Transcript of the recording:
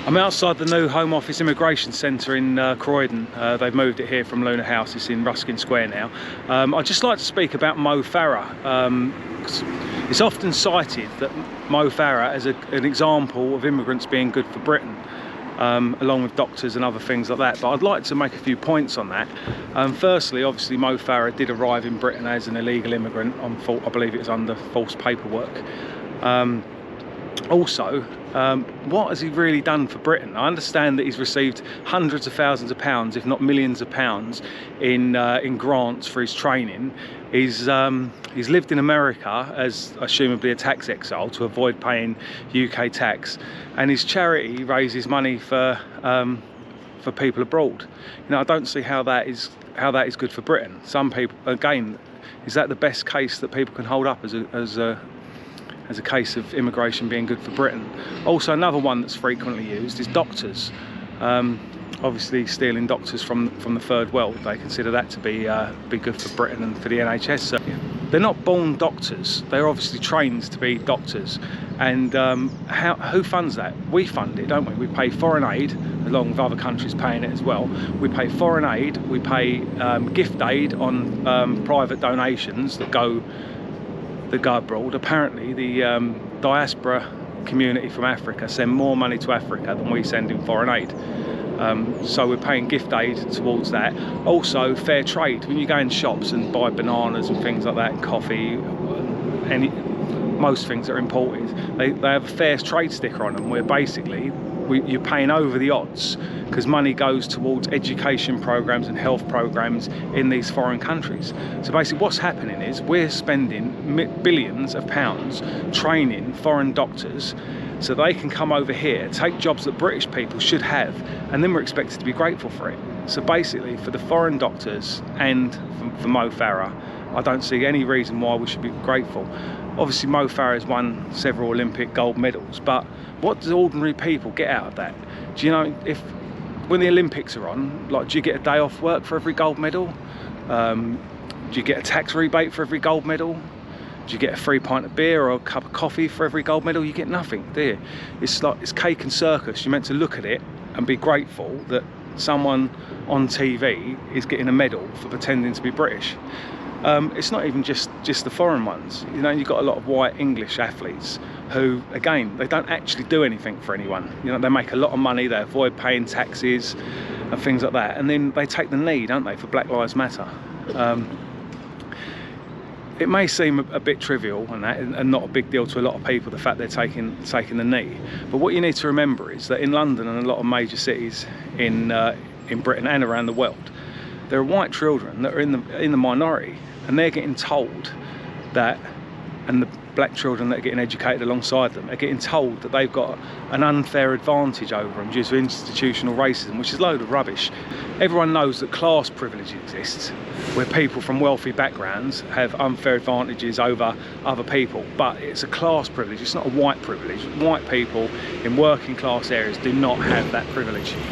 I'm outside the new Home Office Immigration Centre in Croydon. They've moved it here from Luna House. It's in Ruskin Square now. I'd just like to speak about Mo Farah. It's often cited that Mo Farah as an example of immigrants being good for Britain, along with doctors and other things like that. But I'd like to make a few points on that. Firstly, obviously Mo Farah did arrive in Britain as an illegal immigrant on fault. I believe it was under false paperwork. Also, what has he really done for Britain? I understand that he's received hundreds of thousands of pounds, if not millions of pounds, in grants for his training. He's lived in America as assumably a tax exile to avoid paying UK tax, and his charity raises money for people abroad. You know, I don't see how that is good for Britain. Some people, again, is that the best case that people can hold up as a case of immigration being good for Britain? Also, another one that's frequently used is doctors. Obviously stealing doctors from the third world, they consider that to be good for Britain and for the NHS. So they're not born doctors, they're obviously trained to be doctors. And who funds that? We fund it, don't we? We pay foreign aid, along with other countries paying it as well. We pay foreign aid, we pay gift aid on private donations that go abroad. Apparently the diaspora community from Africa send more money to Africa than we send in foreign aid. So we're paying gift aid towards that. Also fair trade. When you go in shops and buy bananas and things like that, and coffee, most things that are imported, they have a fair trade sticker on them, where basically you're paying over the odds because money goes towards education programs and health programs in these foreign countries. So basically what's happening is we're spending billions of pounds training foreign doctors so they can come over here, take jobs that British people should have, and then we're expected to be grateful for it. So basically for the foreign doctors and for Mo Farah, I don't see any reason why we should be grateful. Obviously Mo Farah has won several Olympic gold medals, but what do ordinary people get out of that? Do you know, when the Olympics are on, like, do you get a day off work for every gold medal? Do you get a tax rebate for every gold medal? Do you get a free pint of beer or a cup of coffee for every gold medal? You get nothing, do you? It's like, it's cake and circus. You're meant to look at it and be grateful that someone on TV is getting a medal for pretending to be British. It's not even just the foreign ones. You know, you've got a lot of white English athletes who, again, they don't actually do anything for anyone. You know, they make a lot of money, they avoid paying taxes and things like that, and then they take the knee, don't they, for Black Lives Matter. It may seem a bit trivial and not a big deal to a lot of people, the fact they're taking the knee, but what you need to remember is that in London and a lot of major cities in Britain and around the world, there are white children that are in the minority, and they're getting told that, and the black children that are getting educated alongside them are getting told that they've got an unfair advantage over them due to institutional racism, which is a load of rubbish. Everyone knows that class privilege exists, where people from wealthy backgrounds have unfair advantages over other people, but it's a class privilege, it's not a white privilege. White people in working class areas do not have that privilege.